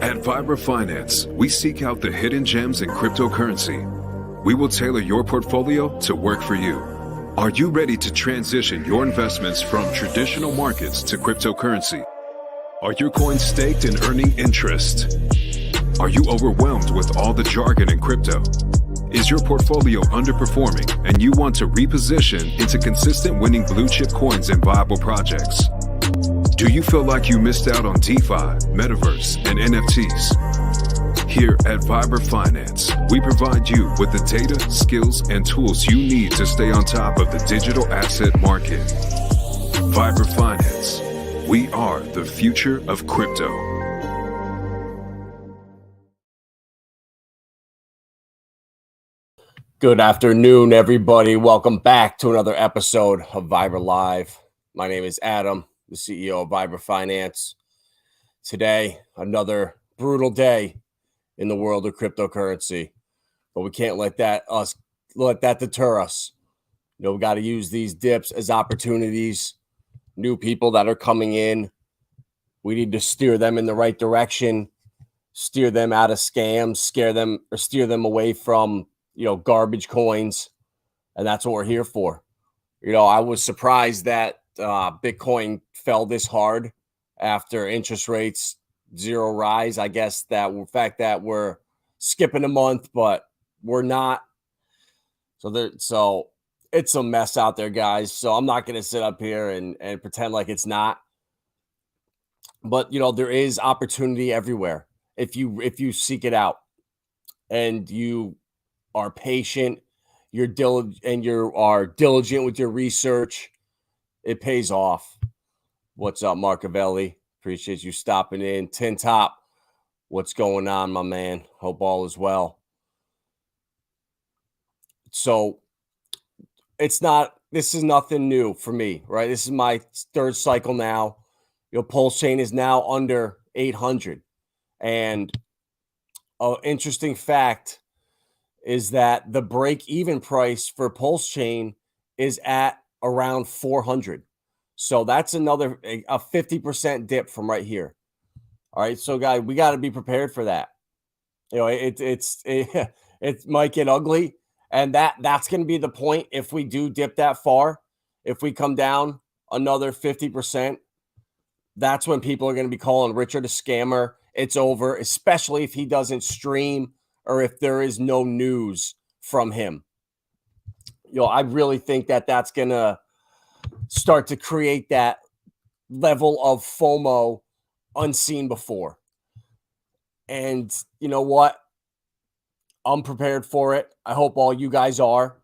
At Vibra Finance, we seek out the hidden gems in cryptocurrency. We will tailor your portfolio to work for you. Are you ready to transition your investments from traditional markets to cryptocurrency? Are your coins staked and earning interest? Are you overwhelmed with all the jargon in crypto? Is your portfolio underperforming and you want to reposition into consistent winning blue chip coins and viable projects? Do you feel like you missed out on DeFi, Metaverse, and NFTs? Here at Vibra Finance, we provide you with the data, skills, and tools you need to stay on top of the digital asset market. Vibra Finance. We are the future of crypto. Good afternoon, everybody. Welcome back to another episode of Vibra Live. My name is Adam, the CEO of Vibra Finance. Today, another brutal day in the world of cryptocurrency, but we can't let that deter us. You know, we got to use these dips as opportunities. New people that are coming in, we need to steer them in the right direction, steer them out of scams, steer them away from, garbage coins. And that's what we're here for. I was surprised that Bitcoin fell this hard after interest rates zero rise. I guess that the fact that we're skipping a month, but we're not. So it's a mess out there, guys. So I'm not going to sit up here and pretend like it's not. But there is opportunity everywhere if you seek it out and you are patient, you're diligent, and you are diligent with your research. It pays off. What's up, Marcavelli? Appreciate you stopping in. Tin Top, what's going on, my man? Hope all is well. So this is nothing new for me, right? This is my third cycle now. Pulsechain is now under 800. And an interesting fact is that the break-even price for Pulsechain is at around 400. So that's a 50% dip from right here. All right, so guys, we got to be prepared for that. It might get ugly, and that's going to be the point if we do dip that far. If we come down another 50%, that's when people are going to be calling Richard a scammer. It's over, especially if he doesn't stream or if there is no news from him. I really think that that's going to start to create that level of FOMO unseen before. And you know what? I'm prepared for it. I hope all you guys are.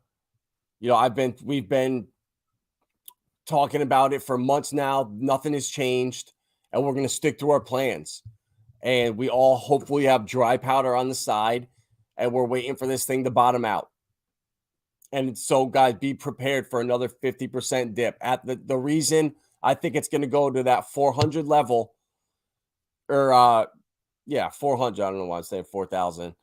We've been talking about it for months now. Nothing has changed, and we're going to stick to our plans. And we all hopefully have dry powder on the side, and we're waiting for this thing to bottom out. And so, guys, be prepared for another 50% dip. At the reason I think it's going to go to that 400 level, or 400. I don't know why I'm saying 4,000,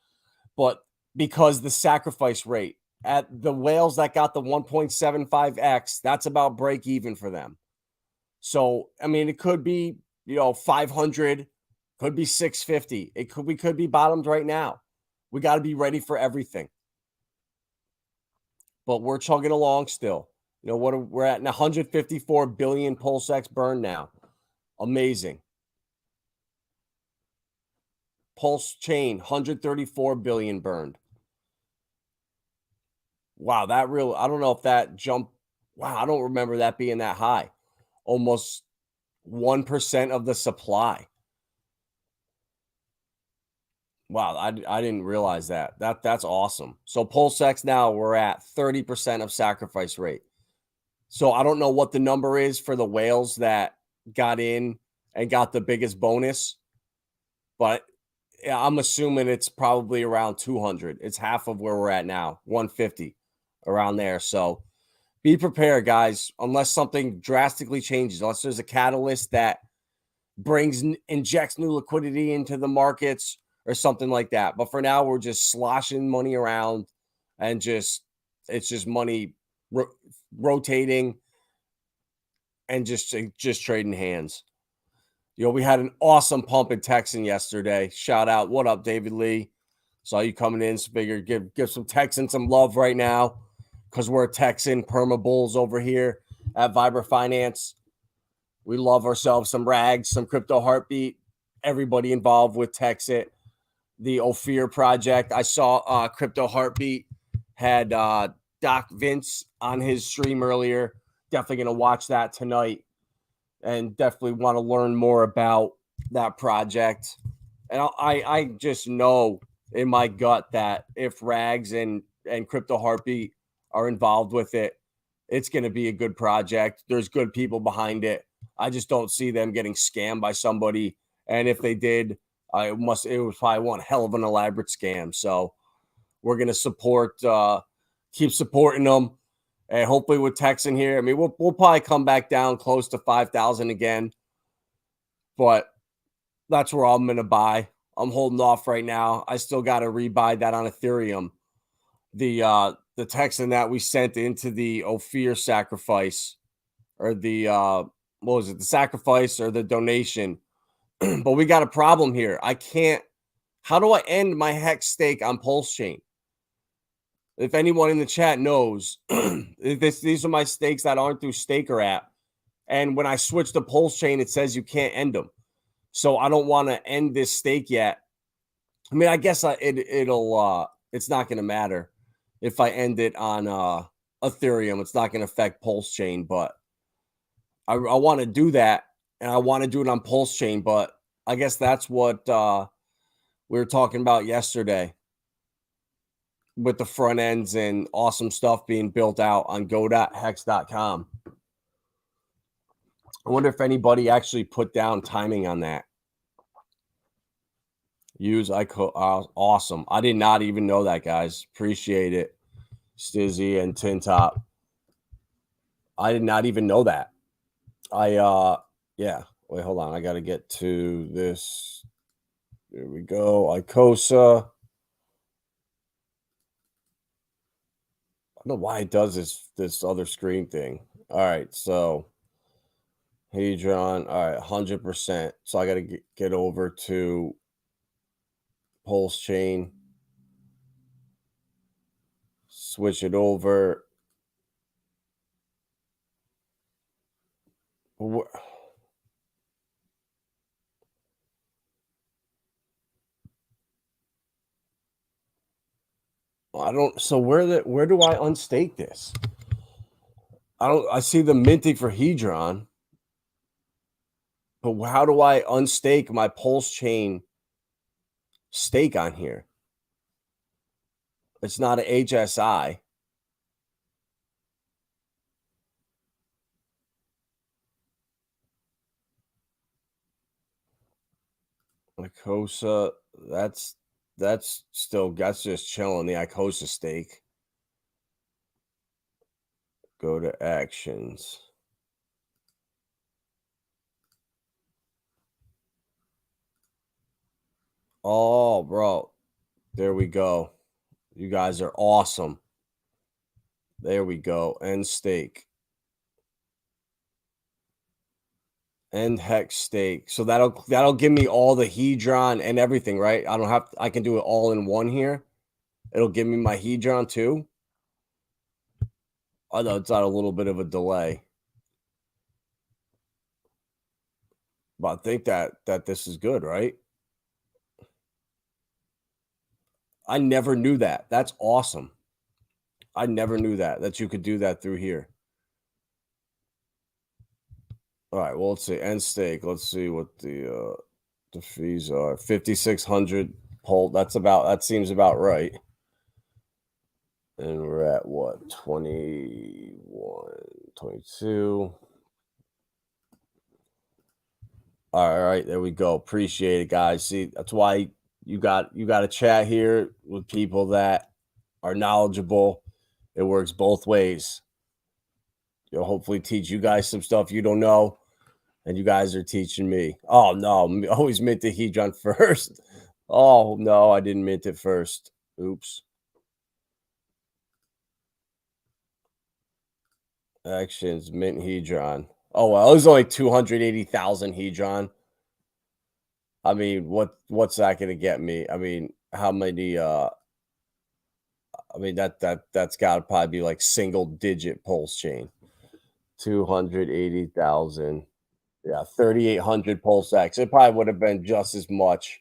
but because the sacrifice rate at the whales that got the 1.75x, that's about break even for them. So, I mean, it could be 500, could be 650. We could be bottomed right now. We got to be ready for everything. But we're chugging along still. We're at 154 billion PulseX burn now. Amazing. Pulsechain, 134 billion burned. Wow, I don't know if that jumped. Wow, I don't remember that being that high. Almost 1% of the supply. Wow, I didn't realize that. That's awesome. So PulseX now we're at 30% of sacrifice rate. So I don't know what the number is for the whales that got in and got the biggest bonus, but I'm assuming it's probably around 200. It's half of where we're at now, 150, around there. So be prepared, guys, unless something drastically changes, unless there's a catalyst that injects new liquidity into the markets or something like that. But for now, we're just sloshing money around and it's just money rotating and just trading hands. We had an awesome pump in Texan yesterday. Shout out. What up, David Lee? Saw you coming in. So figured give some Texans some love right now because we're Texan perma bulls over here at Vibra Finance. We love ourselves some rags, some crypto heartbeat. Everybody involved with Texit, the Ophir project. I saw Crypto Heartbeat had Doc Vince on his stream earlier. Definitely going to watch that tonight and definitely want to learn more about that project. And I just know in my gut that if Rags and Crypto Heartbeat are involved with it, it's going to be a good project. There's good people behind it. I just don't see them getting scammed by somebody. And if they did, it was probably one hell of an elaborate scam. So we're going to support, keep supporting them. And hopefully with Texan here, I mean, we'll probably come back down close to 5,000 again. But that's where I'm going to buy. I'm holding off right now. I still got to rebuy that on Ethereum. The Texan that we sent into the Ophir sacrifice, or the what was it? The sacrifice or the donation. But we got a problem here. I can't. How do I end my hex stake on Pulsechain? If anyone in the chat knows, these are my stakes that aren't through Staker app. And when I switch to Pulsechain, it says you can't end them. So I don't want to end this stake yet. I mean, I guess it's not going to matter if I end it on Ethereum. It's not going to affect Pulsechain, but I want to do that, and I want to do it on Pulsechain. But I guess that's what we were talking about yesterday with the front ends and awesome stuff being built out on go.hex.com. I wonder if anybody actually put down timing on that. Use ICOSA. Awesome. I did not even know that, guys. Appreciate it. Stizzy and Tin Top. I did not even know that. Yeah. Wait, hold on. I got to get to this. There we go. ICOSA. I don't know why it does this other screen thing. All right. So, Hadron. All right. 100%. So I got to get over to Pulsechain. Switch it over. I don't. So where do I unstake this? I see the minting for Hedron, but how do I unstake my Pulsechain stake on here? It's not an HSI. ICOSA, that's just chilling. The ICOSA stake. Go to actions. Oh, bro. There we go. You guys are awesome. There we go. End stake. End hex stake. So that'll give me all the Hedron and everything, right? I can do it all in one here. It'll give me my Hedron too. I know it's got a little bit of a delay. But I think that this is good, right? I never knew that. That's awesome. I never knew that you could do that through here. All right, well, let's see. End stake. Let's see what the fees are. 5,600 pull. That seems about right. And we're at what? 21, 22. All right, there we go. Appreciate it, guys. See, that's why you got a chat here with people that are knowledgeable. It works both ways. You'll hopefully teach you guys some stuff you don't know, and you guys are teaching me. Oh no, always mint the Hedron first. Oh no, I didn't mint it first. Oops. Actions, mint Hedron. Oh well, it was only 280,000 Hedron. I mean, what's that going to get me? I mean, how many? I mean that's got to probably be like single digit pulse chain. 280,000. Yeah, 3,800 pulse X. It probably would have been just as much.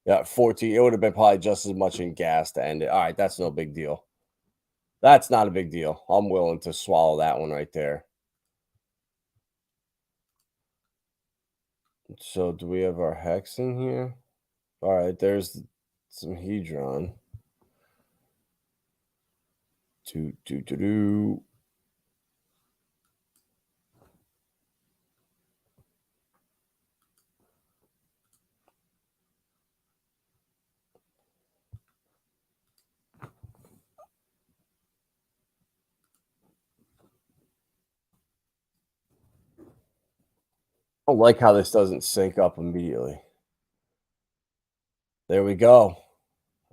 Yeah, 14. It would have been probably just as much in gas to end it. All right, that's no big deal. That's not a big deal. I'm willing to swallow that one right there. So do we have our hex in here? All right, there's some hedron. Do. I don't like how this doesn't sync up immediately. There we go.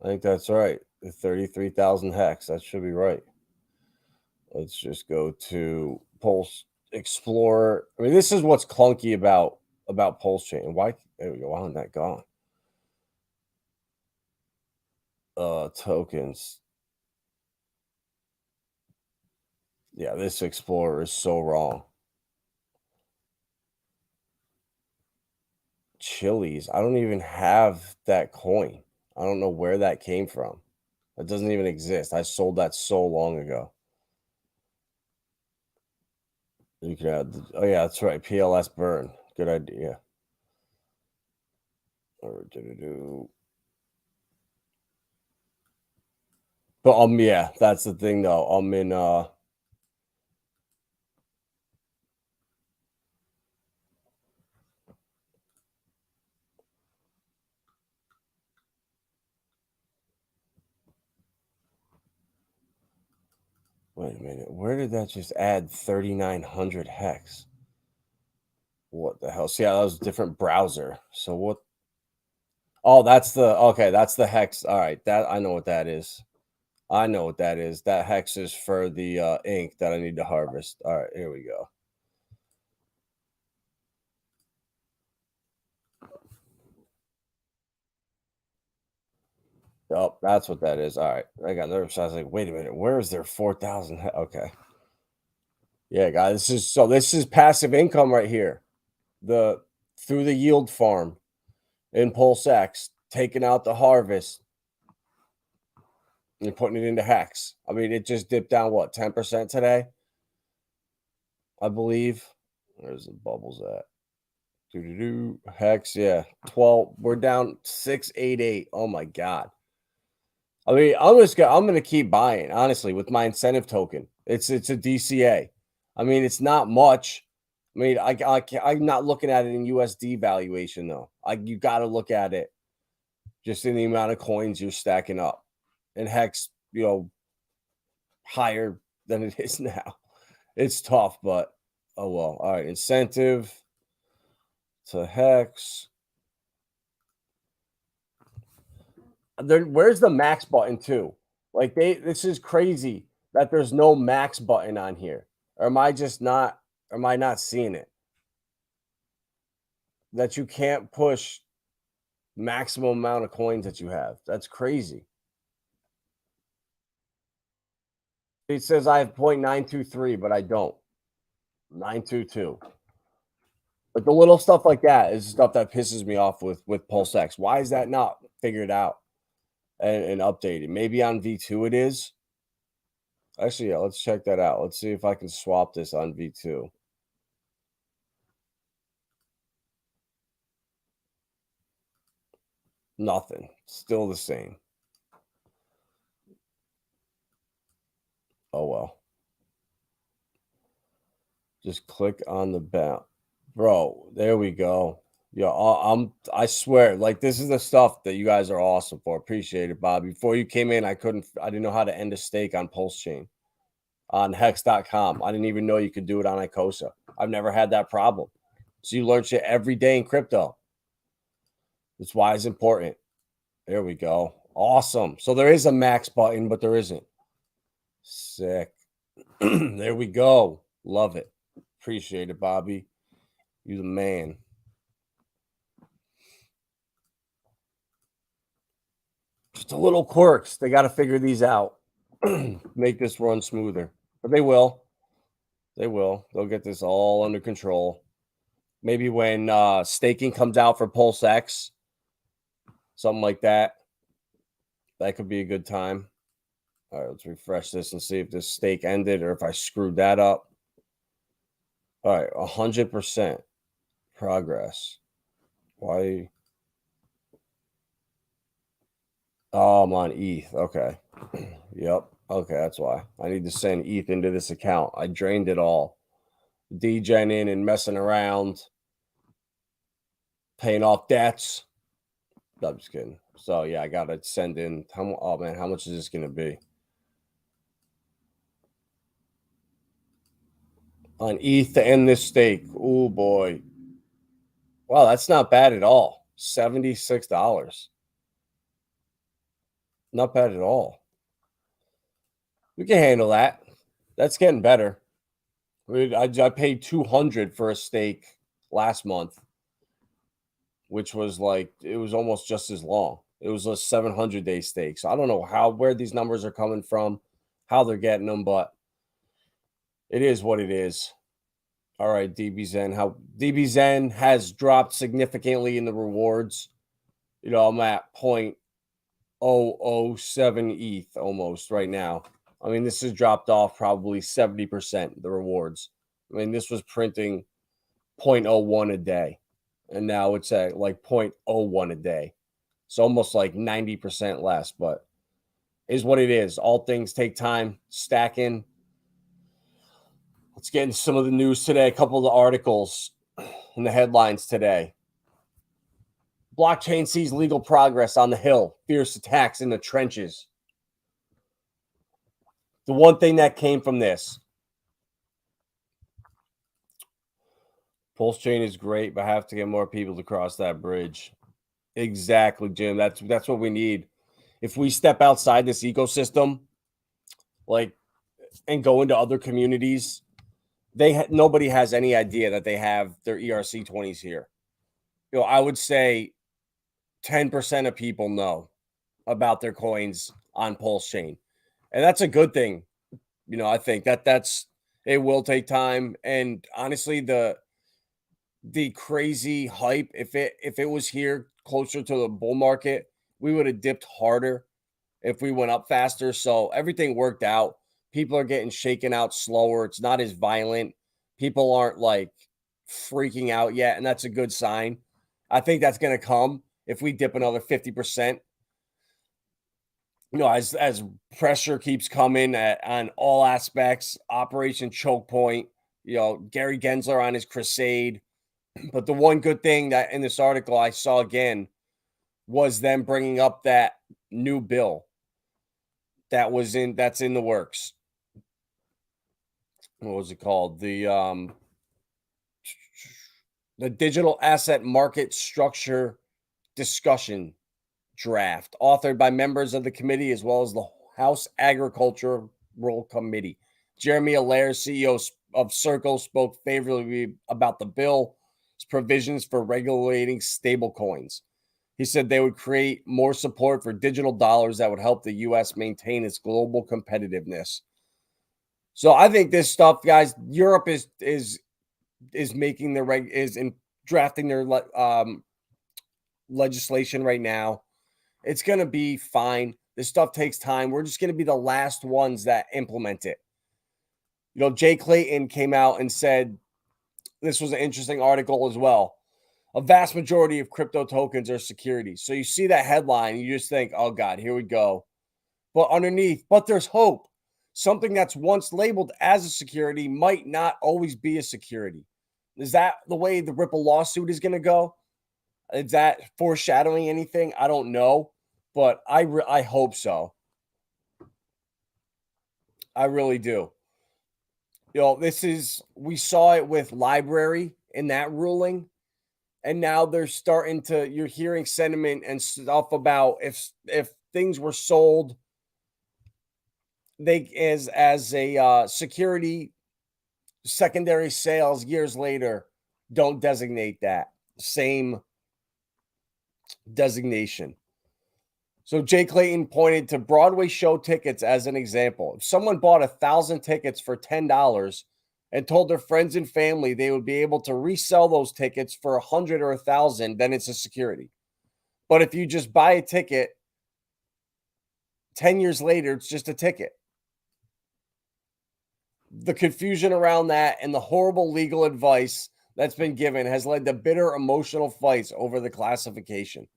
I think that's right. The 33,000 hex. That should be right. Let's just go to Pulse Explorer. I mean, this is what's clunky about Pulse Chain. Why? There we go. Why isn't that gone? Tokens. Yeah, this Explorer is so wrong. Chili's. I don't even have that coin. I don't know where that came from. It doesn't even exist. I sold that so long ago. You can add. Oh yeah, that's right. PLS burn. Good idea. But yeah, that's the thing though. I'm in wait a minute. Where did that just add 3,900 hex? What the hell? See, yeah, that was a different browser. So what? Oh, that's the hex. All right, that I know what that is. I know what that is. That hex is for the ink that I need to harvest. All right, here we go. Oh, that's what that is. All right, I got nervous. I was like, wait a minute, where is there 4,000? Okay, yeah, guys, this is passive income right here. The through the yield farm in Pulse X, taking out the harvest and putting it into hex. I mean, it just dipped down what 10% today, I believe. Where's the bubbles at? Hex, yeah, 12. We're down 688. Oh my god. I mean, I'm gonna keep buying honestly with my incentive token. It's a DCA. I mean, it's not much. I mean, I'm not looking at it in USD valuation though. You got to look at it just in the amount of coins you're stacking up, and Hex, higher than it is now. It's tough, but oh well. All right, incentive to Hex. Where's the max button too? Like this is crazy that there's no max button on here. Or am I just not? Am I not seeing it? That you can't push maximum amount of coins that you have. That's crazy. It says I have 0.923, but I don't. 922. But the little stuff like that is stuff that pisses me off with PulseX. Why is that not figured out and updated? Maybe on V2 it is. Actually, yeah, let's check that out. Let's see if I can swap this on V2. Nothing. Still the same. Oh well. Just click on the bell. Bro, there we go. Yeah, I swear, like this is the stuff that you guys are awesome for. Appreciate it, Bob. Before you came in, I didn't know how to end a stake on Pulse Chain on hex.com. I didn't even know you could do it on ICOSA. I've never had that problem. So you learn shit every day in crypto. That's why it's important. There we go. Awesome. So there is a max button, but there isn't. Sick. There we go. Love it. Appreciate it, Bobby. You the man. Just a little quirks. They got to figure these out. Make this run smoother. But they will. They will. They'll get this all under control. Maybe when staking comes out for PulseX, something like that. That could be a good time. All right, let's refresh this and see if this stake ended or if I screwed that up. All right, 100% progress. Why? Oh, I'm on ETH. Okay. Yep. Okay, that's why. I need to send ETH into this account. I drained it all. Degen in and messing around. Paying off debts. No, I'm just kidding. So, yeah, I got to send in. Oh, man, how much is this going to be? On ETH to end this stake. Oh, boy. Wow, that's not bad at all. $76. Not bad at all. We can handle that. That's getting better. I paid $200 for a stake last month, which was like, it was almost just as long. It was a 700-day stake. So I don't know where these numbers are coming from, how they're getting them, but it is what it is. All right, DBZen has dropped significantly in the rewards. You know, I'm at 0.007 ETH almost right now. I mean, this has dropped off probably 70%, the rewards. I mean, this was printing 0.01 a day, and now it's at like 0.01 a day. It's almost like 90% less, but is what it is. All things take time. Stacking. Let's get into some of the news today. A couple of the articles in the headlines today. Blockchain sees legal progress on the Hill. Fierce attacks in the trenches. The one thing that came from this. Pulsechain is great, but I have to get more people to cross that bridge. Exactly, Jim. That's what we need. If we step outside this ecosystem, like, and go into other communities, nobody has any idea that they have their ERC20s here. You know, I would say 10% of people know about their coins on Pulsechain, and that's a good thing. You know, I think that's it will take time, and honestly, the crazy hype, if it was here closer to the bull market, we would have dipped harder if we went up faster. So everything worked out. People are getting shaken out slower. It's not as violent. People aren't like freaking out yet, and that's a good sign. I think that's going to come if we dip another 50%. You know, as pressure keeps coming on all aspects, Operation Choke Point, you know, Gary Gensler on his crusade. But the one good thing that in this article I saw again was them bringing up that new bill that's in the works. What was it called? The Digital Asset Market Structure Discussion Draft, authored by members of the committee as well as the House Agricultural Committee. Jeremy Allaire, CEO of Circle, spoke favorably about the bill's provisions for regulating stablecoins. He said they would create more support for digital dollars that would help the U.S. maintain its global competitiveness. So I think this stuff, guys, Europe is making drafting their legislation right now. It's going to be fine. This stuff takes time. We're just going to be the last ones that implement it. You know, Jay Clayton came out and said, this was an interesting article as well. A vast majority of crypto tokens are securities. So you see that headline, you just think, oh God, here we go. But underneath, but there's hope. Something that's once labeled as a security might not always be a security. Is that the way the Ripple lawsuit is going to go? Is that foreshadowing anything? I don't know, but I hope so. I really do. You know, we saw it with Library in that ruling, and now they're you're hearing sentiment and stuff about if things were sold as a security, secondary sales years later, don't designate that same designation. So Jay Clayton pointed to Broadway show tickets as an example. If someone bought 1,000 tickets for $10 and told their friends and family they would be able to resell those tickets for 100 or 1,000, then it's a security. But if you just buy a ticket, 10 years later, it's just a ticket. The confusion around that and the horrible legal advice that's been given has led to bitter emotional fights over the classification.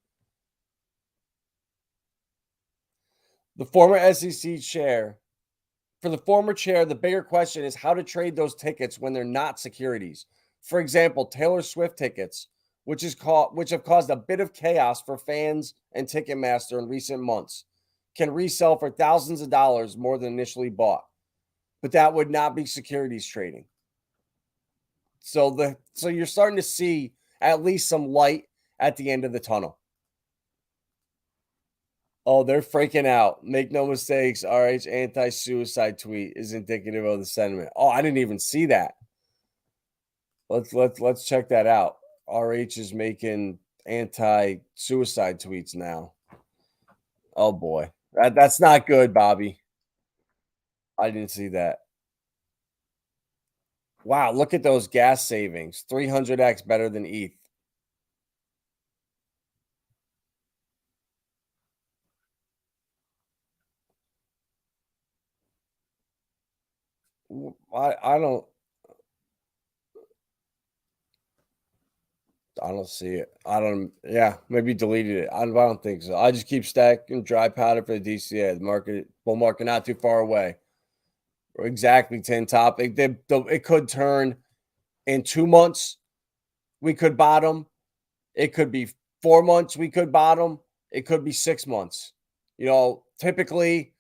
The former SEC chair, for the former chair, the bigger question is how to trade those tickets when they're not securities. For example, Taylor Swift tickets, which have caused a bit of chaos for fans and Ticketmaster in recent months, can resell for thousands of dollars more than initially bought. But that would not be securities trading. So you're starting to see at least some light at the end of the tunnel. Oh, they're freaking out. Make no mistakes. RH anti-suicide tweet is indicative of the sentiment. Oh, I didn't even see that. Let's check that out. RH is making anti-suicide tweets now. Oh boy. That's not good, Bobby. I didn't see that. Wow, look at those gas savings. 300x better than ETH. I don't see it. Yeah, maybe deleted it. I don't think so. I just keep stacking dry powder for the DCA. The bull market not too far away. Exactly 10 top. It could turn in 2 months. We could bottom. It could be 4 months. We could bottom. It could be 6 months. Typically,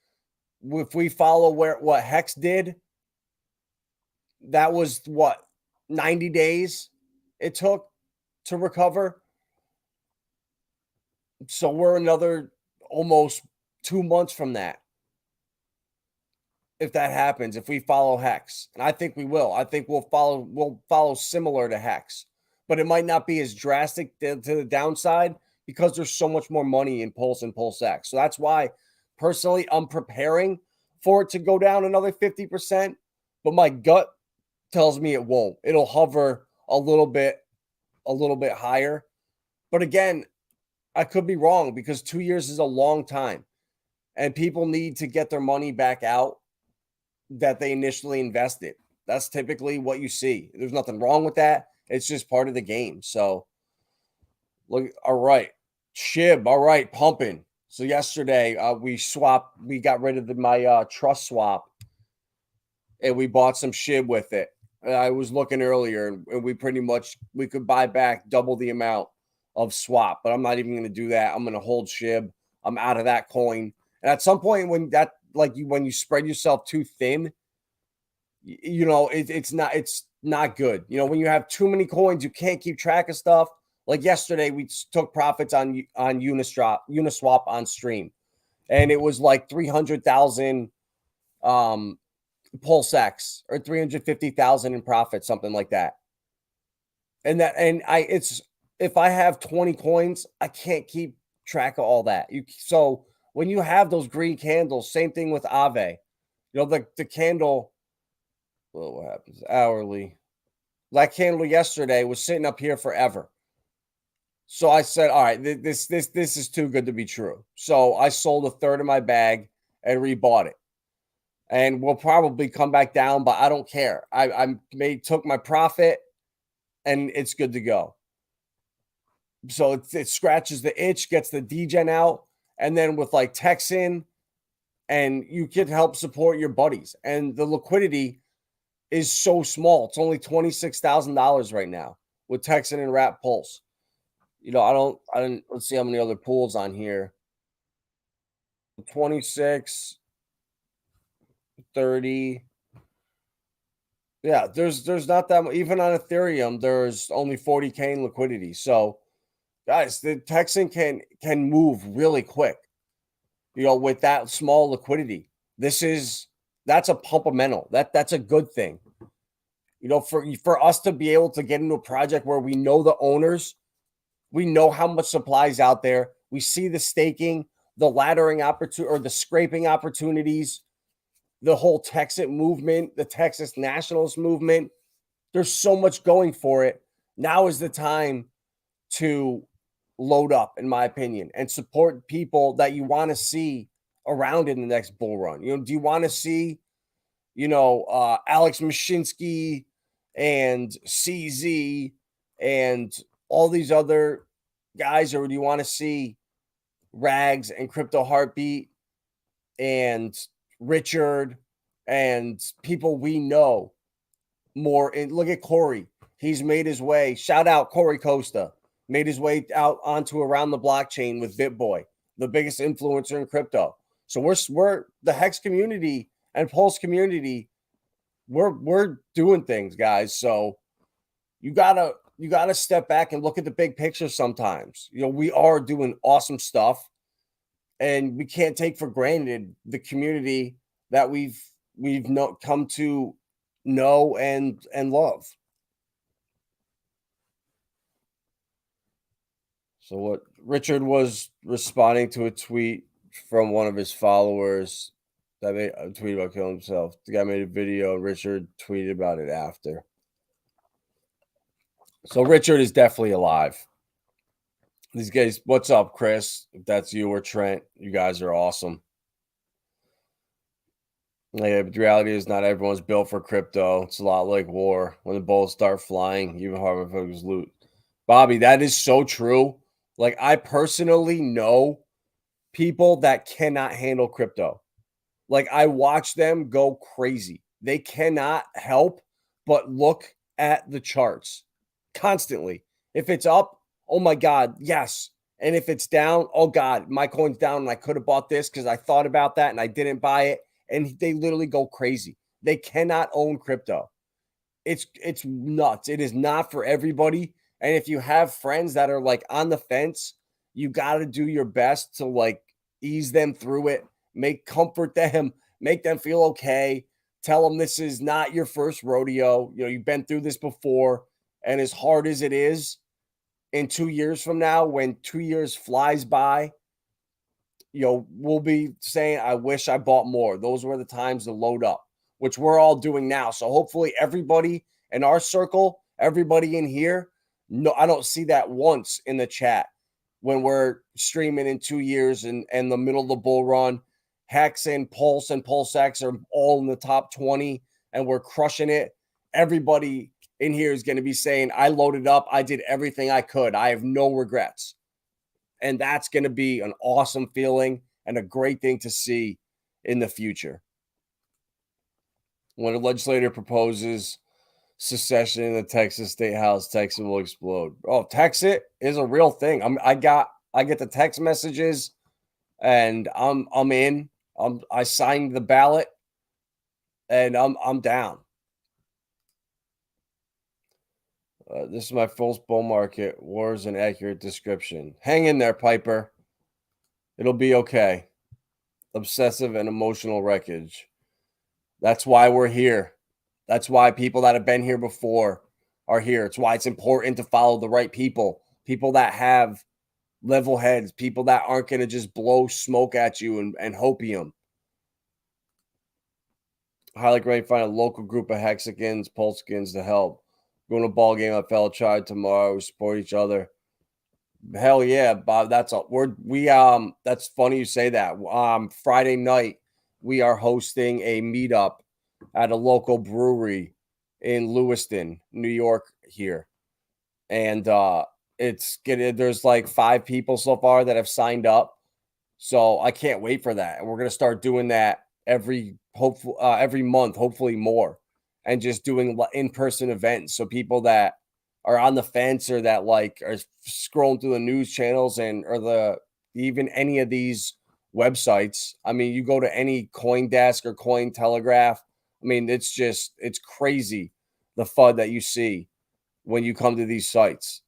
if we follow what HEX did, that was 90 days it took to recover. So we're another almost 2 months from that. If that happens, if we follow HEX, and I think we will. I think we'll follow similar to HEX, but it might not be as drastic to the downside because there's so much more money in Pulse and PulseX. So that's why personally I'm preparing for it to go down another 50%, but my gut tells me it won't. It'll hover a little bit higher. But again, I could be wrong because 2 years is a long time and people need to get their money back out that they initially invested. That's typically what you see. There's nothing wrong with that. It's just part of the game. So look, all right. SHIB, all right, pumping. So yesterday we got rid of my trust swap and we bought some SHIB with it. I was looking earlier and we could buy back double the amount of swap, but I'm not even going to do that. I'm going to hold SHIB. I'm out of that coin. And at some point when you spread yourself too thin, it's not good. When you have too many coins, you can't keep track of stuff. Like yesterday, we took profits on Uniswap on stream, and it was like 300,000 PulseX or 350,000 in profit, something like that. If I have 20 coins, I can't keep track of all that. So when you have those green candles, same thing with Aave. The candle. Well, what happens hourly? That candle yesterday was sitting up here forever. So I said, all right, this is too good to be true. So I sold a third of my bag and rebought it. And we'll probably come back down, but I don't care. I took my profit and it's good to go. So it scratches the itch, gets the Degen out, and then with like Texan, and you can help support your buddies. And the liquidity is so small. It's only $26,000 right now with Texan and Wrap Pulse. Let's see how many other pools on here. 26, 30. Yeah, there's not that much. Even on Ethereum, there's only 40K in liquidity. So, guys, the Texan can move really quick. With that small liquidity, that's a pumpamental. That's a good thing. For us to be able to get into a project where we know the owners, we know how much supply is out there. We see the staking. the laddering opportunity or the scraping opportunities, the whole Texan movement, the Texas nationalist movement. There's so much going for it. Now is the time to load up, in my opinion, and support people that you want to see around in the next bull run. Do you want to see, Alex Mashinsky and CZ and all these other guys, or do you want to see Rags and Crypto Heartbeat and Richard and people we know more? And look at Corey. He's made his way. Shout out Corey Costa. Made his way out onto around the blockchain with BitBoy, the biggest influencer in crypto. So we're the HEX community and Pulse community. We're doing things, guys. So you gotta step back and look at the big picture sometimes. We are doing awesome stuff, and we can't take for granted the community that we've come to know and love. So what Richard was responding to a tweet from one of his followers that made a tweet about killing himself. The guy made a video. Richard tweeted about it after. So Richard is definitely alive. These guys, what's up, Chris? If that's you or Trent, you guys are awesome. Yeah, but the reality is not everyone's built for crypto. It's a lot like war. When the bulls start flying, even harder folks loot. Bobby, that is so true. Like, I personally know people that cannot handle crypto. Like, I watch them go crazy. They cannot help but look at the charts constantly. If it's up, oh my God, yes. And if it's down, oh God, my coin's down and I could have bought this because I thought about that and I didn't buy it. And they literally go crazy. They cannot own crypto. It's nuts. It is not for everybody. And if you have friends that are like on the fence, you got to do your best to like ease them through it, comfort them, make them feel okay. Tell them this is not your first rodeo. You've been through this before. And as hard as it is, in 2 years from now, when 2 years flies by, we'll be saying, I wish I bought more. Those were the times to load up, which we're all doing now. So hopefully everybody in our circle, everybody in here, no, I don't see that once in the chat when we're streaming in 2 years and the middle of the bull run. HEX and PulseX are all in the top 20 and we're crushing it. Everybody in here is going to be saying, I loaded up. I did everything I could. I have no regrets. And that's going to be an awesome feeling and a great thing to see in the future. When a legislator proposes secession in the Texas State House, Texas will explode. Oh, Texas is a real thing. I get the text messages and I'm in. I signed the ballot and I'm down. This is my false bull market. War is an accurate description. Hang in there, Piper. It'll be okay. Obsessive and emotional wreckage. That's why we're here. That's why people that have been here before are here. It's why it's important to follow the right people. People that have level heads. People that aren't going to just blow smoke at you and hopium. Highly great to find a local group of Hexicans, Pulsekins to help. Going to a ball game at Fellow Tribe tomorrow. We support each other. Hell yeah, Bob. That's funny you say that. Friday night we are hosting a meetup at a local brewery in Lewiston, New York here. And there's like 5 people so far that have signed up. So I can't wait for that. And we're going to start doing that every month, hopefully more. And just doing in-person events. So people that are on the fence or that like are scrolling through the news channels or even any of these websites. I mean, you go to any CoinDesk or Cointelegraph. I mean, it's crazy the FUD that you see when you come to these sites.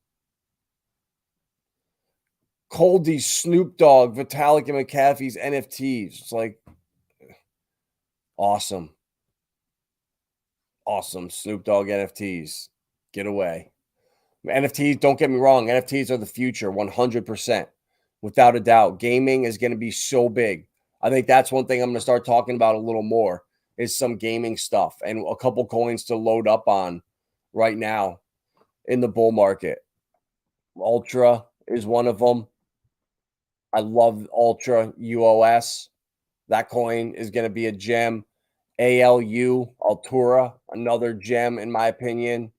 Coldest, Snoop Dogg, Vitalik and McAfee's NFTs. It's like awesome. Awesome. Snoop Dogg NFTs. Get away. NFTs, don't get me wrong. NFTs are the future, 100%. without a doubt. Gaming is going to be so big. I think that's one thing I'm going to start talking about a little more is some gaming stuff and a couple coins to load up on right now in the bull market. Ultra is one of them. I love Ultra UOS. That coin is going to be a gem. ALU, Altura, another gem in my opinion.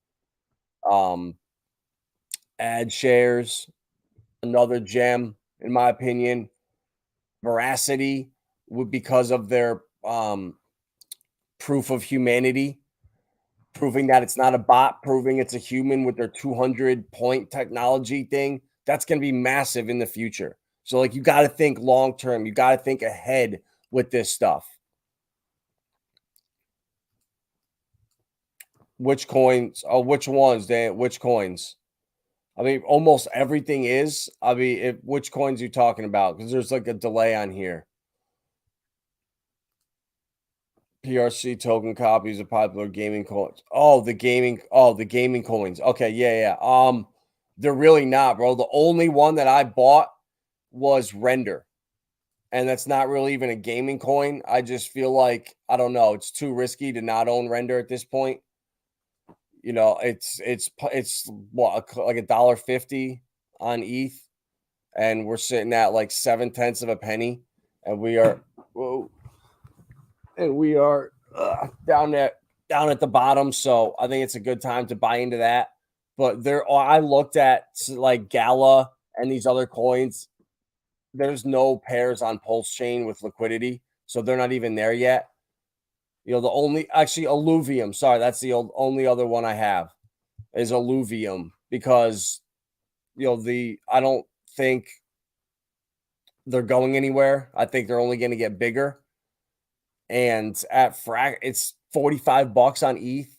Ad shares, another gem in my opinion. Veracity, because of their proof of humanity, proving that it's not a bot, proving it's a human with their 200-point technology thing. That's going to be massive in the future. So, like, you got to think long term. You got to think ahead with this stuff. Which coins? Oh, which ones, Dan? Which coins? I mean, almost everything is. I mean, which coins are you talking about? Because there's like a delay on here. PRC token copies of popular gaming coins. Oh, the gaming coins. Okay, yeah. They're really not, bro. The only one that I bought was Render. And that's not really even a gaming coin. I just feel like, I don't know, it's too risky to not own Render at this point. You know, it's what, like $1.50 on ETH, and we're sitting at like 0.7 of a penny, and we are down at the bottom. So I think it's a good time to buy into that. But I looked at like Gala and these other coins. There's no pairs on Pulsechain with liquidity, so they're not even there yet. You know, the only Alluvium. Sorry, that's the only other one I have is Alluvium, because you know I don't think they're going anywhere. I think they're only going to get bigger. And at it's $45 on ETH.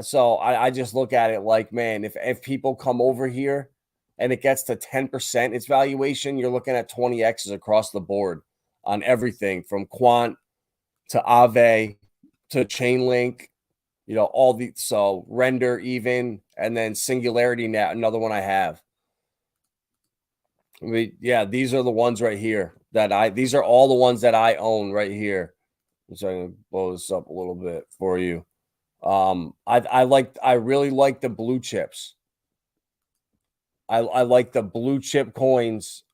So I just look at it like, man, if people come over here and it gets to 10% its valuation, you're looking at 20x's across the board on everything from Quant to Aave to Chainlink, you know, so Render even, and then Singularity Net, another one I have. I mean, yeah, these are the ones right here these are all the ones that I own right here. So I'm gonna blow this up a little bit for you. I really like the blue chips. I like the blue chip coins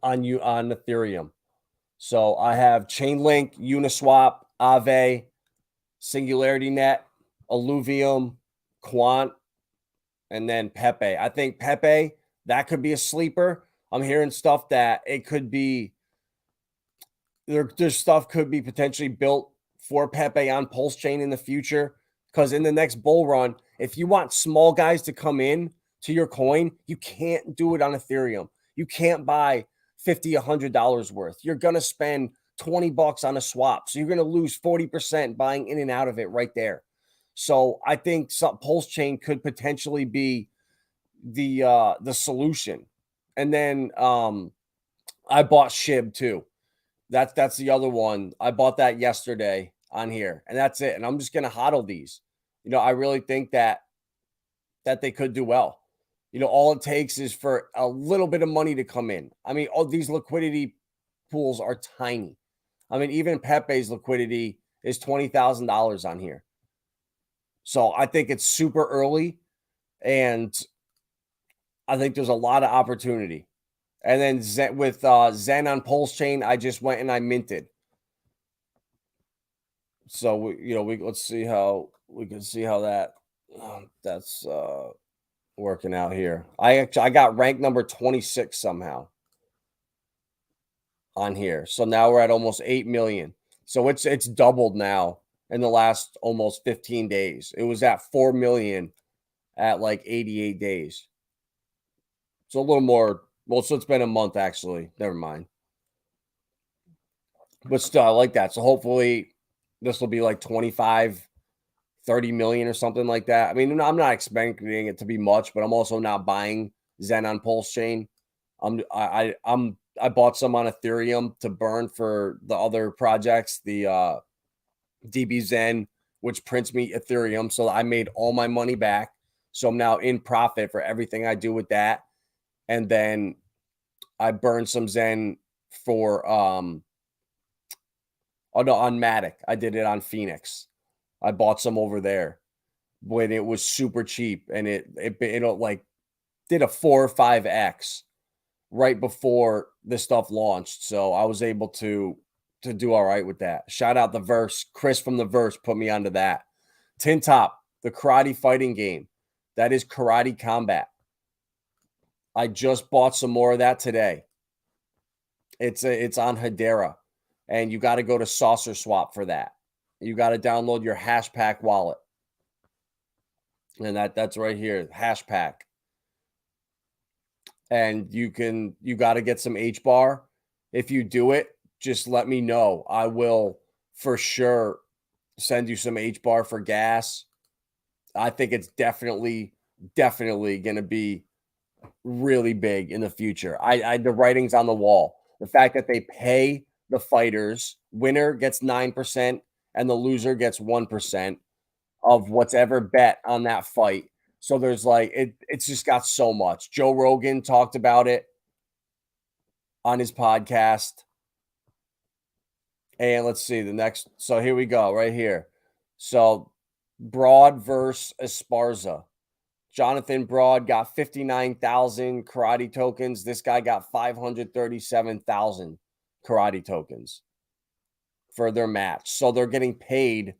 on Ethereum. So I have Chainlink, Uniswap, Aave, Singularity Net, Alluvium, Quant, and then Pepe. I think Pepe, that could be a sleeper. I'm hearing stuff that it could be there's stuff could be potentially built for Pepe on Pulsechain in the future, because in the next bull run, if you want small guys to come in to your coin, you can't do it on Ethereum. You can't buy $50, $100 worth. You're going to spend $20 on a swap. So you're going to lose 40% buying in and out of it right there. So I think Pulsechain could potentially be the solution. And then I bought SHIB too. That's the other one. I bought that yesterday on here, and that's it. And I'm just going to hodl these. You know, I really think that they could do well. You know, all it takes is for a little bit of money to come in. I mean, all these liquidity pools are tiny. I mean, even Pepe's liquidity is $20,000 on here. So I think it's super early, and I think there's a lot of opportunity. And then Zen on Pulsechain, I just went and I minted. So let's see how we can see how that's working out here. I got rank number 26 somehow on here. So now we're at almost 8 million. So it's doubled now in the last almost 15 days. It was at 4 million at like 88 days. So a little more. Well, so it's been a month actually. Never mind. But still, I like that. So hopefully this will be like 25, 30 million or something like that. I mean, I'm not expecting it to be much, but I'm also not buying Zen on Pulsechain. I bought some on Ethereum to burn for the other projects, the DB Zen, which prints me Ethereum. So I made all my money back. So I'm now in profit for everything I do with that. And then I burned some Zen for oh no, on Matic. I did it on Phoenix. I bought some over there when it was super cheap, and it like did a 4 or 5x right before this stuff launched. So I was able to do all right with that. Shout out the Verse. Chris from the Verse put me onto that. Tin Top, the karate fighting game. That is Karate Combat. I just bought some more of that today. It's on Hedera, and you got to go to Saucer Swap for that. You got to download your Hashpack wallet. And that's right here, Hashpack. And you got to get some HBAR. If you do it, just let me know. I will for sure send you some HBAR for gas. I think it's definitely going to be really big in the future. The writing's on the wall. The fact that they pay the fighters, winner gets 9% and the loser gets 1% of what's ever bet on that fight. So there's like it's just got so much. Joe Rogan talked about it on his podcast. And let's see the next. So here we go, right here. So Broad versus Esparza. Jonathan Broad got 59,000 karate tokens. This guy got 537,000 karate tokens for their match. So they're getting paid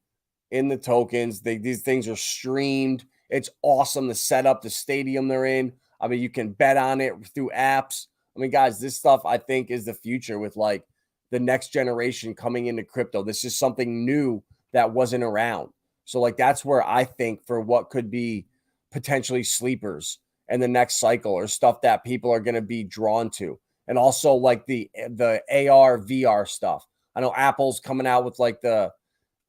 in the tokens. These things are streamed. It's awesome to set up the stadium they're in. I mean, you can bet on it through apps. I mean, guys, this stuff I think is the future with like the next generation coming into crypto. This is something new that wasn't around. So like that's where I think for what could be potentially sleepers in the next cycle or stuff that people are going to be drawn to. And also like the AR VR stuff. I know Apple's coming out with like the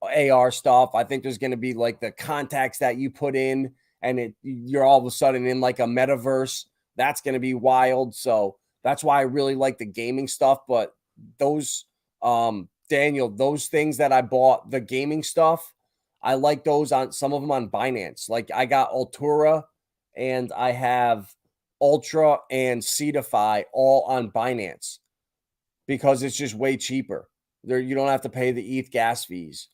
AR stuff. I think there's going to be like the contacts that you put in and you're all of a sudden in like a metaverse. That's going to be wild. So that's why I really like the gaming stuff. But those, Daniel, those things that I bought, the gaming stuff, I like those on some of them on Binance. Like I got Altura and I have Ultra and Cetify all on Binance because it's just way cheaper. There, you don't have to pay the ETH gas fees.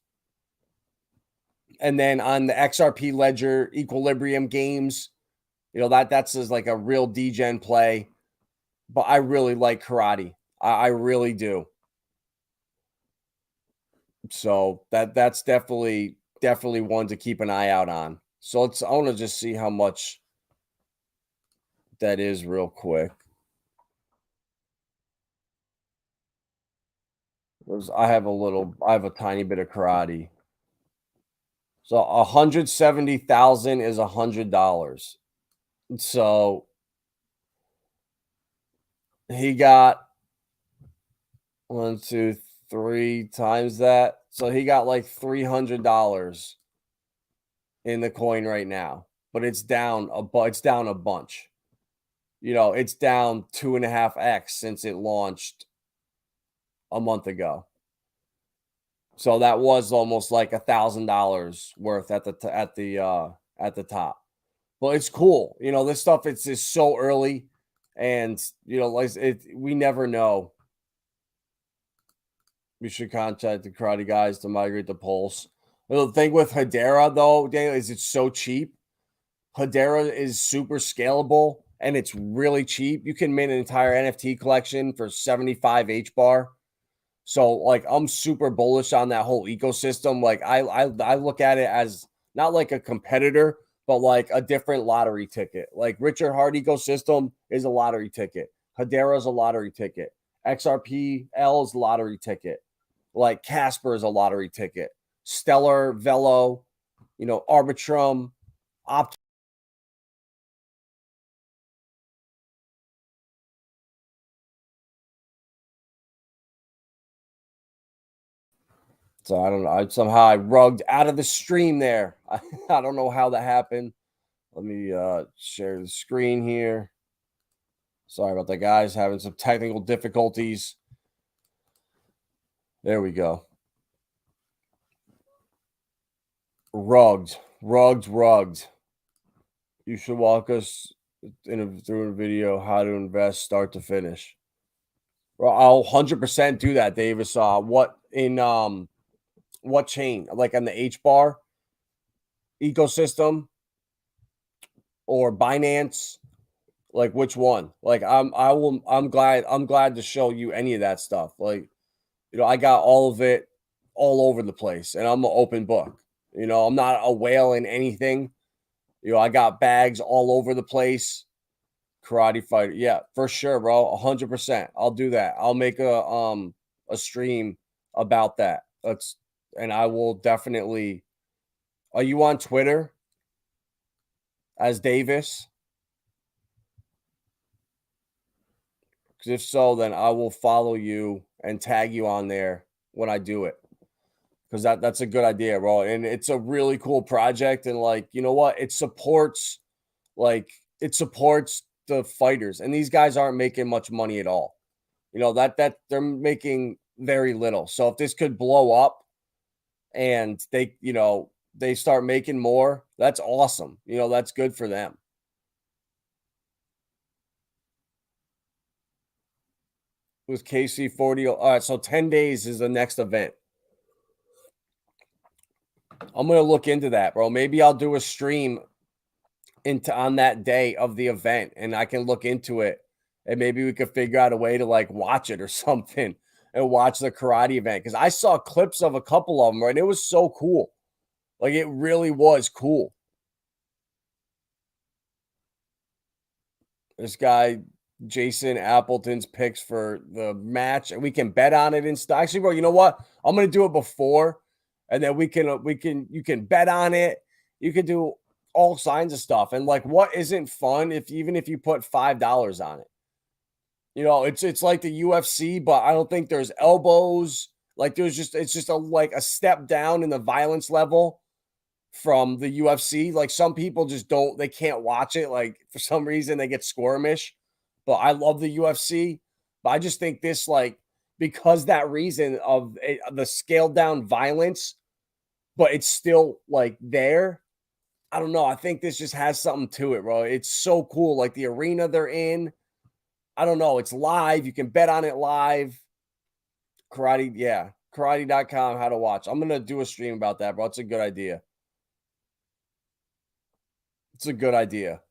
And then on the XRP Ledger Equilibrium games, you know, that's just like a real Degen play. But I really like karate. I really do. So that's definitely one to keep an eye out on. So I want to just see how much that is real quick. I have a tiny bit of karate. So 170,000 is $100. So he got 1, 2, 3 times that. So he got like $300 in the coin right now, but it's down a bunch. You know, it's down 2.5x since it launched a month ago. So that was almost like $1,000 worth at the top. Well, it's cool. You know, this stuff it's just so early, and you know, like we never know. We should contact the karate guys to migrate the Pulse. The thing with Hedera, though, Daniel, is it's so cheap. Hedera is super scalable, and it's really cheap. You can mint an entire NFT collection for 75 HBAR. So, like, I'm super bullish on that whole ecosystem. Like, I look at it as not like a competitor, but like a different lottery ticket. Like, Richard Hart ecosystem is a lottery ticket. Hedera is a lottery ticket. XRPL is a lottery ticket. Like Casper is a lottery ticket. Stellar, Velo, you know, Arbitrum, Opt. So I don't know. Somehow I rugged out of the stream there. I don't know how that happened. Let me share the screen here. Sorry about that, guys. Having some technical difficulties. There we go. Rugged. You should walk us through a video how to invest start to finish. Well, I'll 100% do that, Davis. What chain? Like on the H bar ecosystem or Binance? Like which one? Like I'm glad to show you any of that stuff. Like, I got all of it all over the place, and I'm an open book. I'm not a whale in anything. I got bags all over the place. Karate fighter. Yeah, for sure, bro. 100%. I'll do that. I'll make a stream about that. And I will definitely. Are you on Twitter as Davis? Because if so, then I will follow you and tag you on there when I do it. Because that's a good idea, bro. And it's a really cool project. And like, you know what? It supports the fighters. And these guys aren't making much money at all. That they're making very little. So if this could blow up and they start making more, that's awesome. That's good for them. With KC40. All right, so 10 days is the next event. I'm going to look into that, bro. Maybe I'll do a stream on that day of the event, and I can look into it, and maybe we could figure out a way to like watch it or something and watch the karate event. Because I saw clips of a couple of them, right? It was so cool. Like, it really was cool. This guy, Jason Appleton's picks for the match, and we can bet on it and stuff. Actually, bro, you know what? I'm gonna do it before, and then you can bet on it. You can do all kinds of stuff. And like, what isn't fun even if you put $5 on it? It's like the UFC, but I don't think there's elbows. Like it's just a step down in the violence level from the UFC. Like some people they can't watch it. Like for some reason they get squirmish, but I love the UFC. But I just think this, like, because that reason of the scaled down violence, but it's still like there. I don't know. I think this just has something to it, bro. It's so cool. Like the arena they're in. I don't know. It's live. You can bet on it live. Karate, yeah. Karate.com, how to watch. I'm going to do a stream about that, bro. It's a good idea. It's a good idea.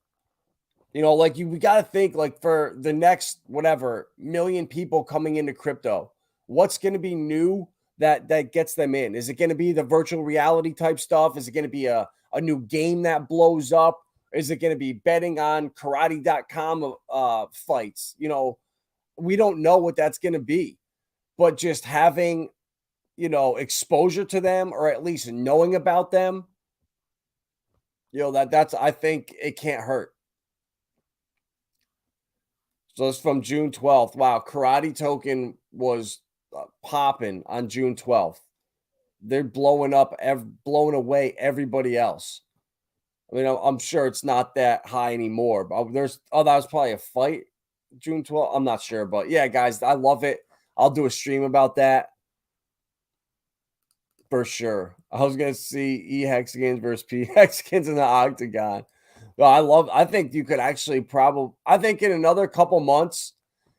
Like we got to think, like, for the next, whatever, million people coming into crypto, what's going to be new that gets them in? Is it going to be the virtual reality type stuff? Is it going to be a new game that blows up? Is it going to be betting on karate.com fights? We don't know what that's going to be, but just having, exposure to them, or at least knowing about them, that's, I think it can't hurt. So it's from June 12th. Wow. Karate token was popping on June 12th. They're blowing away everybody else. I mean, I'm sure it's not that high anymore. But that was probably a fight. June 12th. I'm not sure. But yeah, guys, I love it. I'll do a stream about that for sure. I was going to see eHEX skins versus PHEX skins in the octagon. Well, I think you could actually I think in another couple months,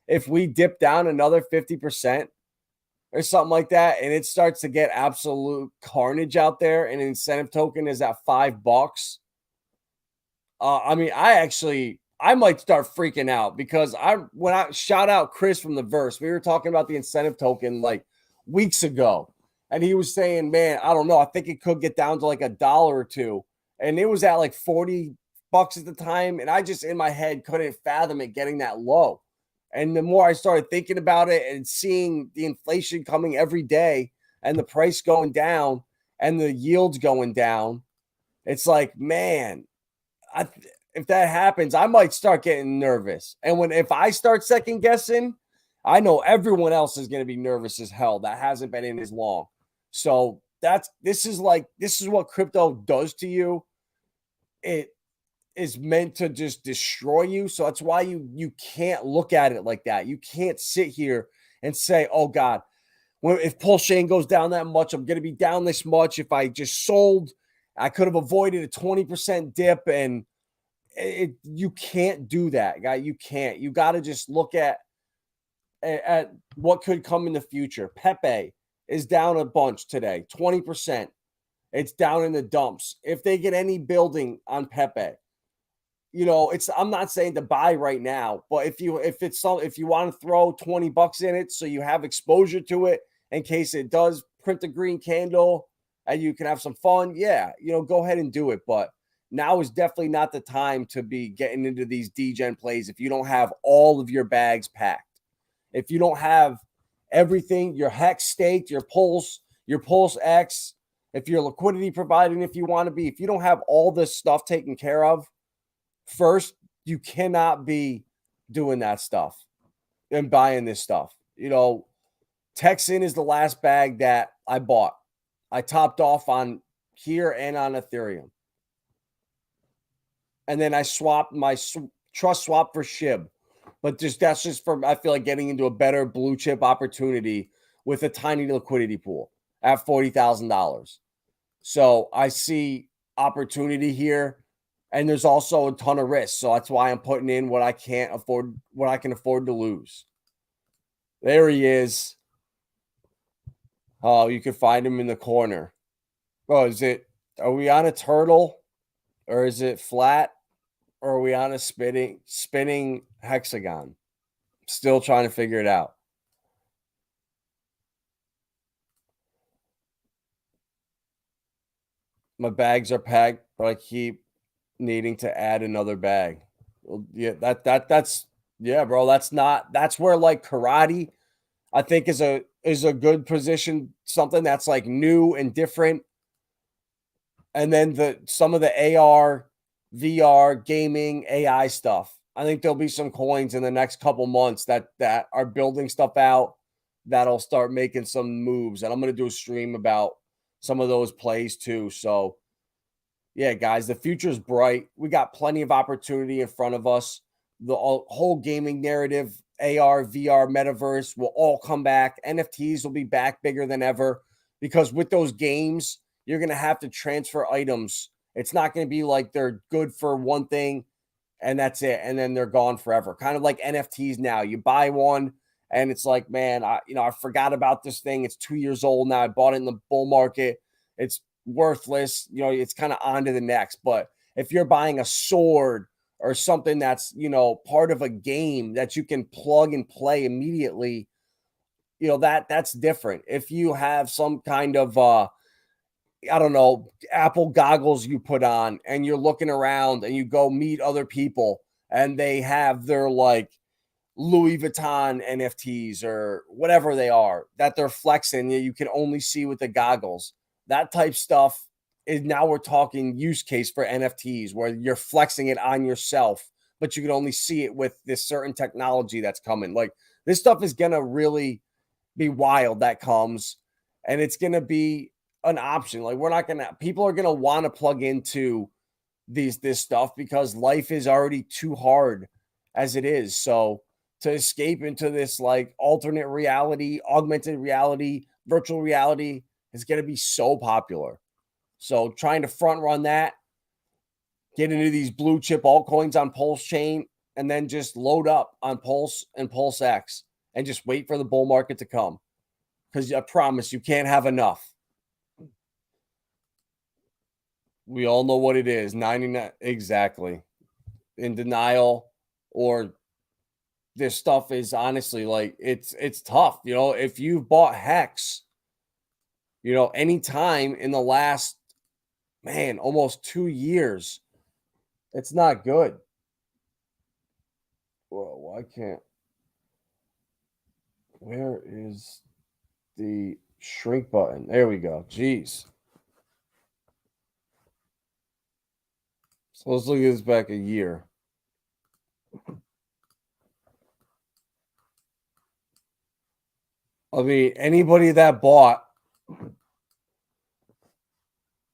if we dip down another 50% or something like that, and it starts to get absolute carnage out there, and an incentive token is at $5. I mean, I might start freaking out, because when I shout out Chris from the Verse, we were talking about the incentive token like weeks ago, and he was saying, man, I don't know, I think it could get down to like $1 or $2, and it was at like $40 at the time, and I just in my head couldn't fathom it getting that low. And the more I started thinking about it and seeing the inflation coming every day and the price going down and the yields going down, it's like, man, if that happens, I might start getting nervous. And if I start second guessing, I know everyone else is going to be nervous as hell that hasn't been in as long. So this is what crypto does to you. It is meant to just destroy you. So that's why you can't look at it like that. You can't sit here and say, oh God, if Pulsechain goes down that much, I'm going to be down this much. If I just sold, I could have avoided a 20% dip. And you can't do that, guy. You can't. You got to just look at at what could come in the future. Pepe is down a bunch today, 20%. It's down in the dumps. If they get any building on Pepe, I'm not saying to buy right now, but if you want to throw $20 in it so you have exposure to it in case it does print a green candle and you can have some fun, go ahead and do it. But now is definitely not the time to be getting into these Degen plays if you don't have all of your bags packed. If you don't have everything, your HEX staked, your Pulse X, if you're liquidity providing, if you want to be, if you don't have all this stuff taken care of, first, you cannot be doing that stuff and buying this stuff. Texan is the last bag that I bought. I topped off on here and on Ethereum. And then I swapped my trust swap for SHIB. But that's just for, I feel like, getting into a better blue chip opportunity with a tiny liquidity pool at $40,000. So I see opportunity here. And there's also a ton of risk. So that's why I'm putting in what I can afford to lose. There he is. Oh, you can find him in the corner. Oh, are we on a turtle? Or is it flat? Or are we on a spinning hexagon? Still trying to figure it out. My bags are packed, but I keep needing to add another bag. Well, yeah, that's bro. That's where like karate, I think is a good position, something that's like new and different. And then some of the AR, VR, gaming, AI stuff. I think there'll be some coins in the next couple months that are building stuff out that'll start making some moves. And I'm going to do a stream about some of those plays too. So yeah, guys, the future is bright. We got plenty of opportunity in front of us. The whole gaming narrative, AR, VR, metaverse will all come back. NFTs will be back bigger than ever because with those games, you're going to have to transfer items. It's not going to be like they're good for one thing and that's it. And then they're gone forever. Kind of like NFTs now. You buy one and it's like, man, I forgot about this thing. It's 2 years old now. I bought it in the bull market. It's worthless. It's kind of on to the next. But if you're buying a sword or something that's, part of a game that you can plug and play immediately, that's different. If you have some kind of, I don't know, Apple goggles you put on and you're looking around and you go meet other people and they have their like Louis Vuitton NFTs or whatever they are that they're flexing that you can only see with the goggles. That type stuff is now we're talking use case for NFTs where you're flexing it on yourself, but you can only see it with this certain technology that's coming. Like this stuff is going to really be wild that comes and it's going to be an option. Like people are going to want to plug into this stuff because life is already too hard as it is. So to escape into this like alternate reality, augmented reality, virtual reality is going to be so popular. So trying to front run that, get into these blue chip altcoins on Pulse chain, and then just load up on Pulse and Pulse X and just wait for the bull market to come. Because I promise you can't have enough. We all know what it is. 99 exactly. In denial, or this stuff is honestly like it's tough. If you've bought HEX, anytime in the last almost 2 years, it's not good. Well, why can't? Where is the shrink button? There we go. Jeez. So let's look at this back a year. I mean, anybody that bought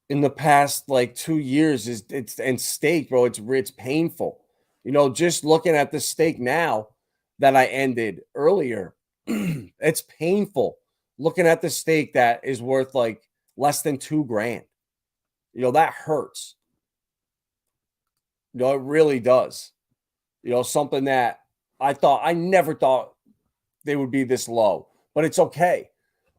in the past like 2 years it's and stake, bro. It's painful. Just looking at the stake now that I ended earlier, it's painful looking at the stake that is worth like less than $2,000. That hurts. It really does. Something that I never thought they would be this low, but it's okay.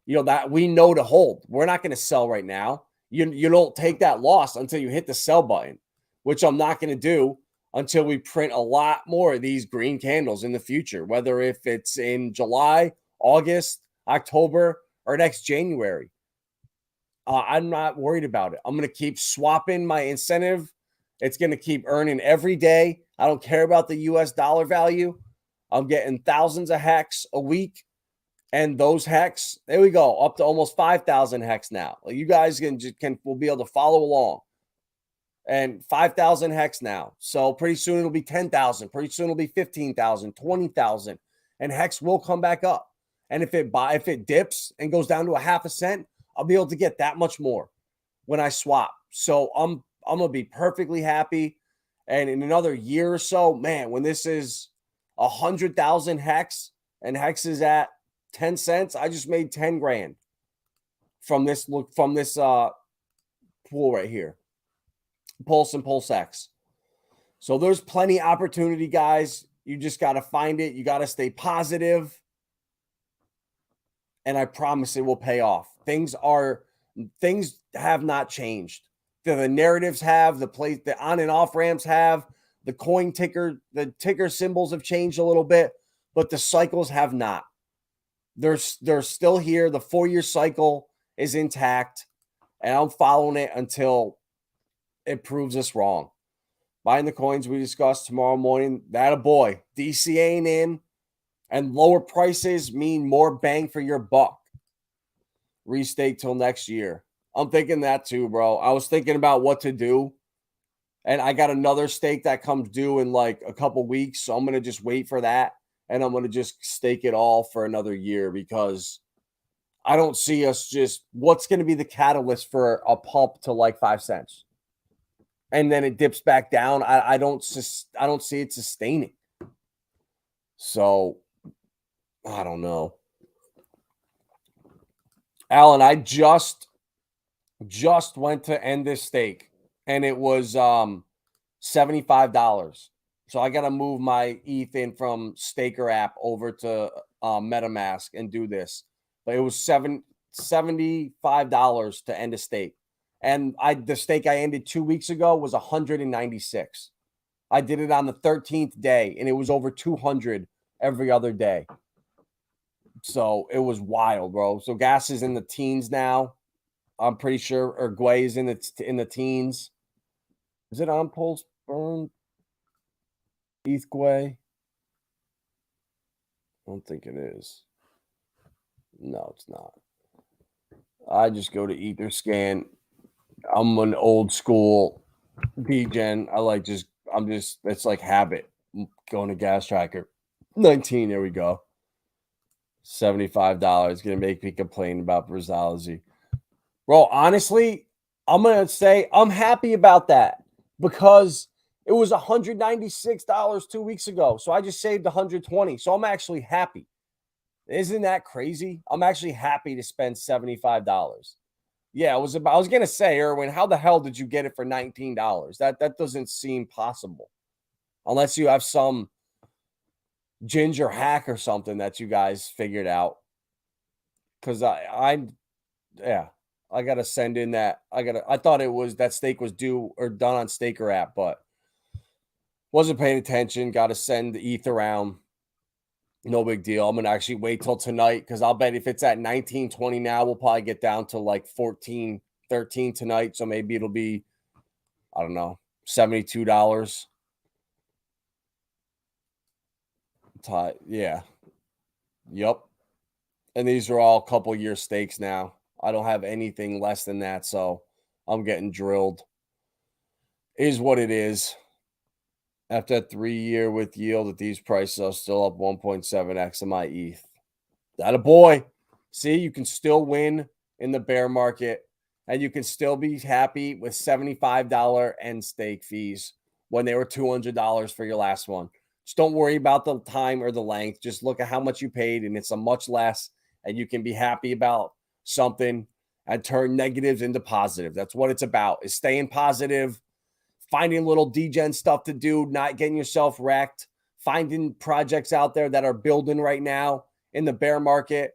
You know, that we know to hold. We're not going to sell right now. You don't take that loss until you hit the sell button, which I'm not going to do until we print a lot more of these green candles in the future, whether if it's in July, August, October, or next January. I'm not worried about it. I'm going to keep swapping my incentive. It's going to keep earning every day. I don't care about the US dollar value. I'm getting thousands of HEX a week. And those HEX, there we go, up to almost 5,000 HEX now. You guys will be able to follow along. And 5,000 HEX now. So pretty soon it'll be 10,000. Pretty soon it'll be 15,000, 20,000. And HEX will come back up. And if it dips and goes down to a half a cent, I'll be able to get that much more when I swap. So I'm going to be perfectly happy. And in another year or so, man, when this is 100,000 HEX and HEX is at 10 cents, I just made 10 grand from this pool right here. Pulse and PulseX. So there's plenty of opportunity, guys. You just got to find it. You got to stay positive. And I promise it will pay off. Things have not changed. The narratives have, the on and off ramps have, the ticker symbols have changed a little bit, but the cycles have not. They're still here. The 4-year cycle is intact, and I'm following it until it proves us wrong. Buying the coins we discussed tomorrow morning, that a boy. DCAing in, and lower prices mean more bang for your buck. Restake till next year. I'm thinking that too, bro. I was thinking about what to do, and I got another stake that comes due in like a couple weeks, so I'm going to just wait for that, and I'm going to just stake it all for another year because I don't see us what's going to be the catalyst for a pump to like 5 cents. And then it dips back down. I don't see it sustaining. So I don't know. Alan, I just went to end this stake and it was $75. So I got to move my ETH in from Staker app over to MetaMask and do this. But it was $75 to end a stake. And the stake I ended 2 weeks ago was 196. I did it on the 13th day, and it was over 200 every other day. So it was wild, bro. So gas is in the teens now. I'm pretty sure Uruguay is in the teens. Is it on Pulse Burn? ETH Guay? I don't think it is. No, it's not. I just go to Etherscan. I'm an old school Degen. It's like habit. Going to gas tracker. 19, there we go. $75. Gonna make me complain about Brazology. Bro, honestly, I'm gonna say I'm happy about that because it was $196 2 weeks ago. So I just saved $120. So I'm actually happy. Isn't that crazy? I'm actually happy to spend $75. Yeah, I was gonna say, Erwin, how the hell did you get it for $19? That doesn't seem possible. Unless you have some ginger hack or something that you guys figured out. Because I gotta send in that. I thought it was that stake was due or done on Staker app, but wasn't paying attention. Gotta send the ETH around. No big deal. I'm gonna actually wait till tonight because I'll bet if it's at 19.20 now, we'll probably get down to like 14, 13 tonight. So maybe it'll be, I don't know, $72. Yeah. Yep. And these are all couple year stakes now. I don't have anything less than that, so I'm getting drilled. Is what it is. After that 3-year with yield at these prices, I'm still up 1.7x of my ETH. That a boy. See, you can still win in the bear market, and you can still be happy with $75 end stake fees when they were $200 for your last one. Just don't worry about the time or the length. Just look at how much you paid, and it's a much less, and you can be happy about something and turn negatives into positive. That's what it's about, is staying positive, finding little degen stuff to do, not getting yourself wrecked, finding projects out there that are building right now in the bear market.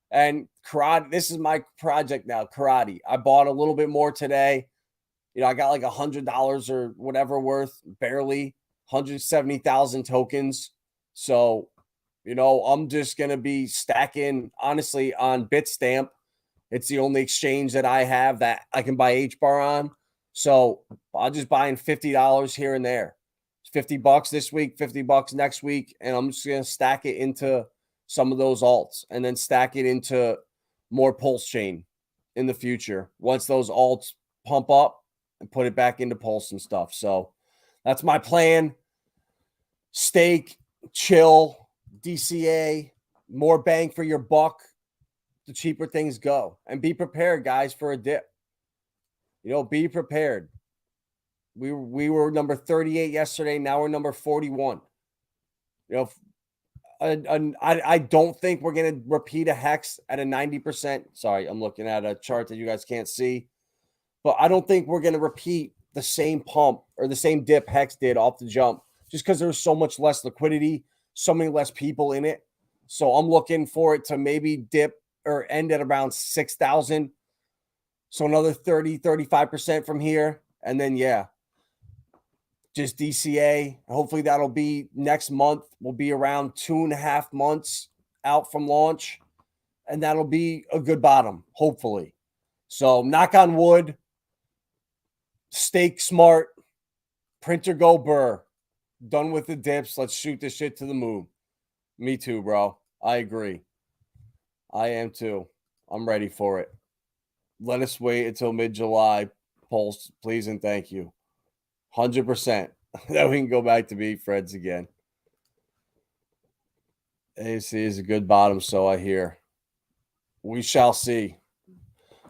And karate, this is my project now, karate. I bought a little bit more today. You know, I got like $100 or whatever worth, barely 170,000 tokens. So, you know, I'm just going to be stacking, honestly, on Bitstamp. It's the only exchange that I have that I can buy HBAR on. So I'll just buying $50 here and there. $50 this week, $50 next week. And I'm just going to stack it into some of those alts and then stack it into more Pulse chain in the future. Once those alts pump up, and put it back into Pulse and stuff. So that's my plan. Stake, chill, DCA, more bang for your buck. The cheaper things go. And be prepared, guys, for a dip. You know, be prepared. We were number 38 yesterday. Now we're number 41. You know, I don't think we're going to repeat a hex at a 90%. Sorry, I'm looking at a chart that you guys can't see. But I don't think we're going to repeat the same pump or the same dip hex did off the jump just because there's so much less liquidity, so many less people in it. So I'm looking for it to maybe dip or end at around 6,000. So another 30, 35% from here. And then, yeah, just DCA. Hopefully that'll be next month. We'll be around 2.5 months out from launch. And that'll be a good bottom, hopefully. So knock on wood. Stake smart. Printer go burr. Done with the dips. Let's shoot this shit to the moon. Me too, bro. I agree. I am too. I'm ready for it. Let us wait until mid-July. Pulse, please and thank you. 100%. Then we can go back to beat Freds again. AC is a good bottom, so I hear. We shall see.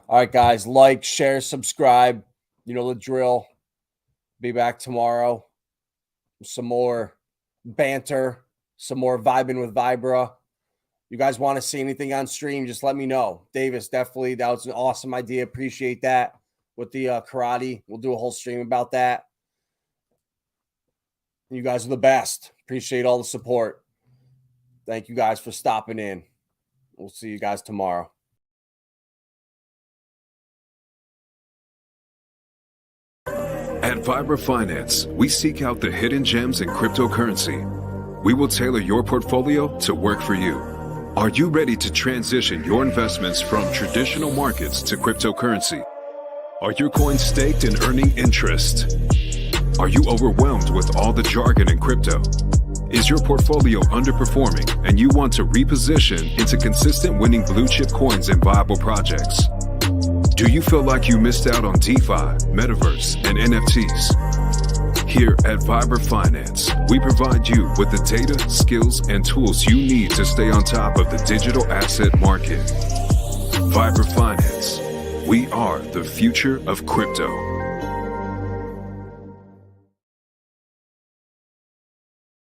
All right, guys. Like, share, subscribe. You know the drill. Be back tomorrow. Some more banter. Some more vibing with Vibra. You guys want to see anything on stream, just let me know. Davis, definitely. That was an awesome idea. Appreciate that. With the karate. We'll do a whole stream about that. You guys are the best. Appreciate all the support. Thank you guys for stopping in. We'll see you guys tomorrow. At Vibra Finance, we seek out the hidden gems in cryptocurrency. We will tailor your portfolio to work for you. Are you ready to transition your investments from traditional markets to cryptocurrency? Are your coins staked and earning interest? Are you overwhelmed with all the jargon in crypto? Is your portfolio underperforming and you want to reposition into consistent winning blue chip coins and viable projects? Do you feel like you missed out on DeFi, Metaverse, and NFTs? Here at Vibra Finance, we provide you with the data, skills, and tools you need to stay on top of the digital asset market. Vibra Finance, we are the future of crypto.